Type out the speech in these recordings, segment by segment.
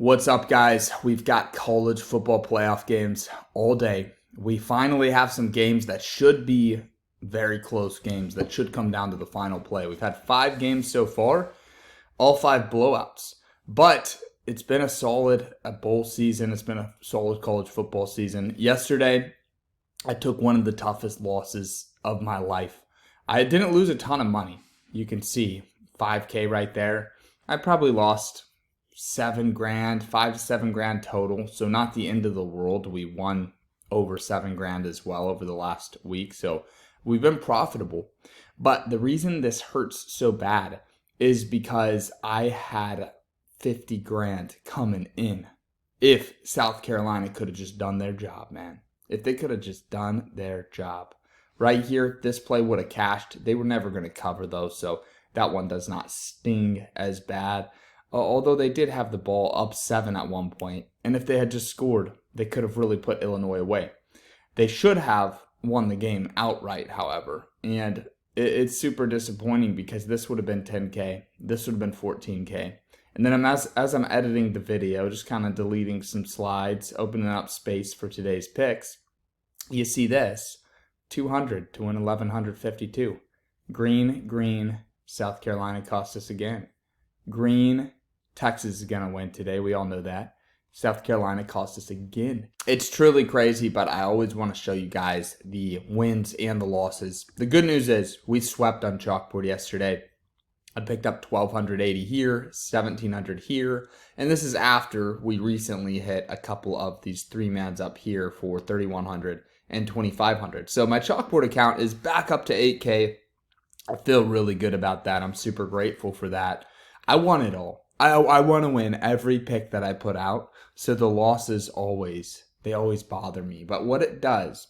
What's up, guys? We've got college football playoff games all day. We finally have some games that should be very close games that should come down to the final play. We've had 5 games so far, all 5 blowouts. But it's been a bowl season. It's been a solid college football season. Yesterday, I took one of the toughest losses of my life. I didn't lose a ton of money. You can see $5K right there. I probably lost $7,000, $5 to $7,000 total. So not the end of the world. We won over $7,000 as well over the last week. So we've been profitable. But the reason this hurts so bad is because I had $50,000 coming in. If South Carolina could have just done their job, man. If they could have just done their job. Right here, this play would have cashed. They were never going to cover though, so that one does not sting as bad. Although they did have the ball up 7 at one point, and if they had just scored, they could have really put Illinois away. They should have won the game outright, however, and it's super disappointing because this would have been 10K, this would have been 14K. And then as I'm editing the video, just kind of deleting some slides, opening up space for today's picks, you see this, 200 to win 1,152. Green, South Carolina cost us again. Green, Texas is going to win today. We all know that. South Carolina cost us again. It's truly crazy, but I always want to show you guys the wins and the losses. The good news is we swept on Chalkboard yesterday. I picked up 1,280 here, 1,700 here, and this is after we recently hit a couple of these 3-mans up here for 3,100 and 2,500. So my Chalkboard account is back up to 8K. I feel really good about that. I'm super grateful for that. I want it all. I want to win every pick that I put out. So the losses always bother me. But what it does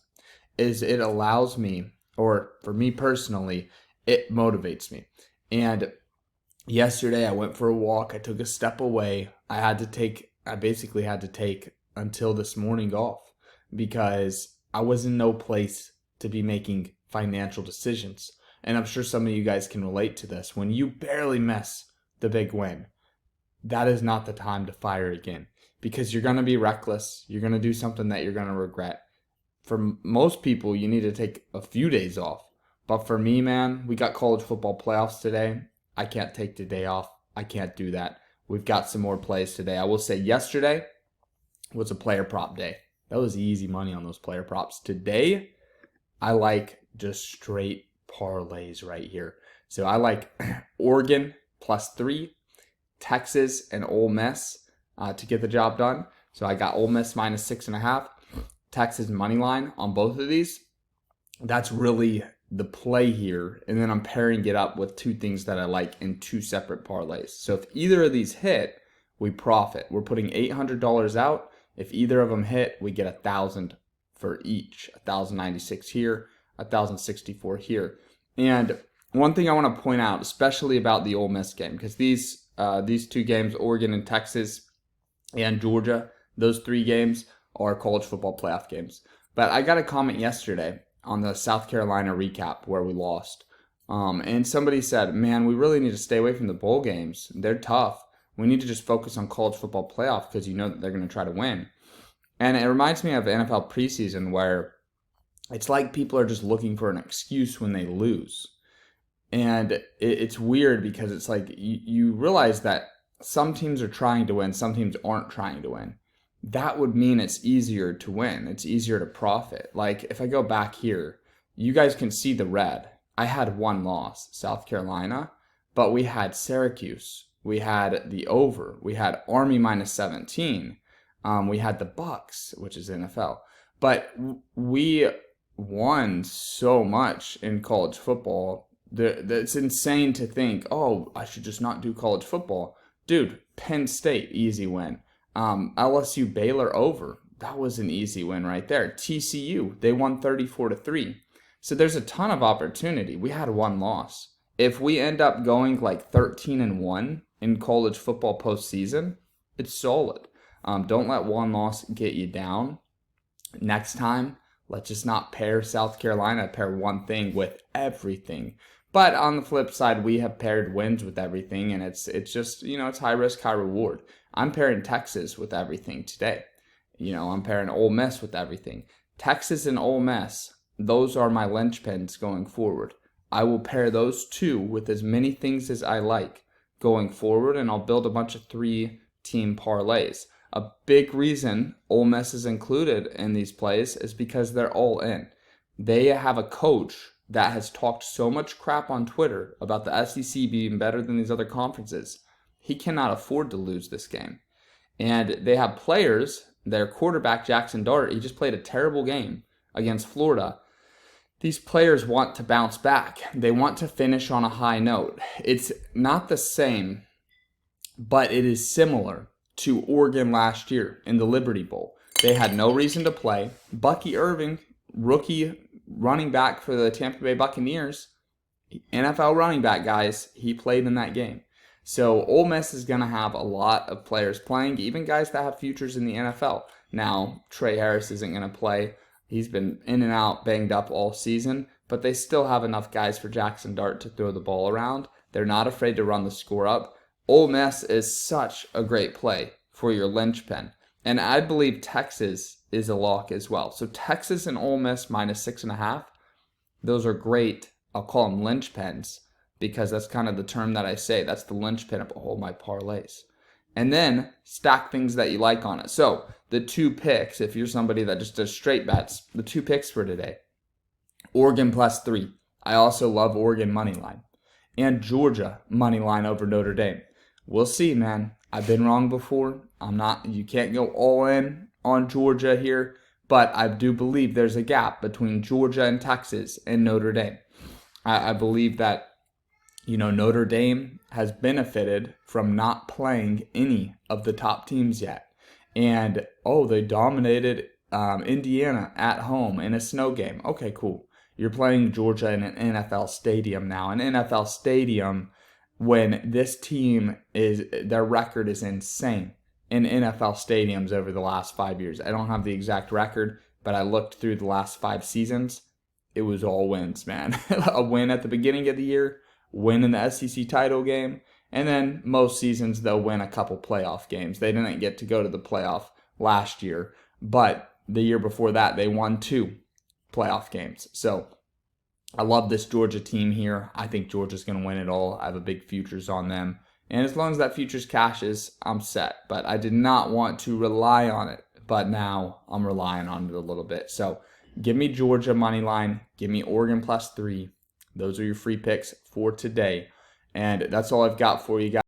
is it allows me, or for me personally, it motivates me. And yesterday I went for a walk. I took a step away. I basically had to take until this morning off because I was in no place to be making financial decisions. And I'm sure some of you guys can relate to this. When you barely miss the big win, that is not the time to fire again because you're going to be reckless. You're going to do something that you're going to regret. For most people, you need to take a few days off. But for me, man, we got college football playoffs today. I can't take the day off. I can't do that. We've got some more plays today. I will say yesterday was a player prop day. That was easy money on those player props. Today, I like just straight parlays right here. So I like Oregon +3, Texas and Ole Miss to get the job done. So I got Ole Miss -6.5, Texas money line on both of these. That's really the play here. And then I'm pairing it up with 2 things that I like in 2 separate parlays. So if either of these hit, we profit. We're putting $800 out. If either of them hit, we get 1,000 for each. 1,096 here, 1,064 here. And one thing I want to point out, especially about the Ole Miss game, because these 2 games, Oregon and Texas and Georgia, those 3 games are college football playoff games. But I got a comment yesterday on the South Carolina recap where we lost. And somebody said, man, we really need to stay away from the bowl games. They're tough. We need to just focus on college football playoff because you know that they're going to try to win. And it reminds me of NFL preseason where it's like people are just looking for an excuse when they lose. And it's weird because it's like you realize that some teams are trying to win, some teams aren't trying to win. That would mean it's easier to win. It's easier to profit. Like if I go back here, you guys can see the red. I had 1 loss, South Carolina, but we had Syracuse. We had the over. We had Army -17. We had the Bucks, which is NFL. But we won so much in college football. It's insane to think, oh, I should just not do college football. Dude, Penn State, easy win. LSU Baylor over. That was an easy win right there. TCU, they won 34-3. So there's a ton of opportunity. We had 1 loss. If we end up going like 13-1 in college football postseason, it's solid. Don't let 1 loss get you down. Next time, let's just not pair South Carolina, pair one thing with everything. But on the flip side, we have paired wins with everything, and it's just, it's high risk, high reward. I'm pairing Texas with everything today. I'm pairing Ole Miss with everything. Texas and Ole Miss, those are my linchpins going forward. I will pair those two with as many things as I like going forward, and I'll build a bunch of 3-team parlays. A big reason Ole Miss is included in these plays is because they're all in. They have a coach that has talked so much crap on Twitter about the SEC being better than these other conferences. He cannot afford to lose this game. And they have players, their quarterback Jackson Dart, he just played a terrible game against Florida. These players want to bounce back. They want to finish on a high note. It's not the same, but it is similar to Oregon last year in the Liberty Bowl. They had no reason to play. Bucky Irving, rookie running back for the Tampa Bay Buccaneers, NFL running back, guys, he played in that game. So Ole Miss is going to have a lot of players playing, even guys that have futures in the NFL. Now, Trey Harris isn't going to play. He's been in and out, banged up all season, but they still have enough guys for Jackson Dart to throw the ball around. They're not afraid to run the score up. Ole Miss is such a great play for your linchpin. And I believe Texas is a lock as well. So Texas and Ole Miss minus 6.5, those are great. I'll call them linchpins because that's kind of the term that I say. That's the linchpin of all my parlays. And then stack things that you like on it. So the 2 picks, if you're somebody that just does straight bets, the 2 picks for today. Oregon plus 3. I also love Oregon money line. And Georgia money line over Notre Dame. We'll see, man. I've been wrong before. You can't go all in on Georgia here, but I do believe there's a gap between Georgia and Texas and Notre Dame. I believe that, Notre Dame has benefited from not playing any of the top teams yet. And, they dominated Indiana at home in a snow game. Okay, cool. You're playing Georgia in an NFL stadium now. An NFL stadium when this team their record is insane in NFL stadiums over the last 5 years. I don't have the exact record, but I looked through the last 5 seasons. It was all wins, man. A win at the beginning of the year, win in the SEC title game, and then most seasons they'll win a couple playoff games. They didn't get to go to the playoff last year, but the year before that they won 2 playoff games. So I love this Georgia team here. I think Georgia's going to win it all. I have a big futures on them. And as long as that futures cashes, I'm set. But I did not want to rely on it. But now I'm relying on it a little bit. So give me Georgia money line. Give me Oregon plus 3. Those are your free picks for today. And that's all I've got for you guys.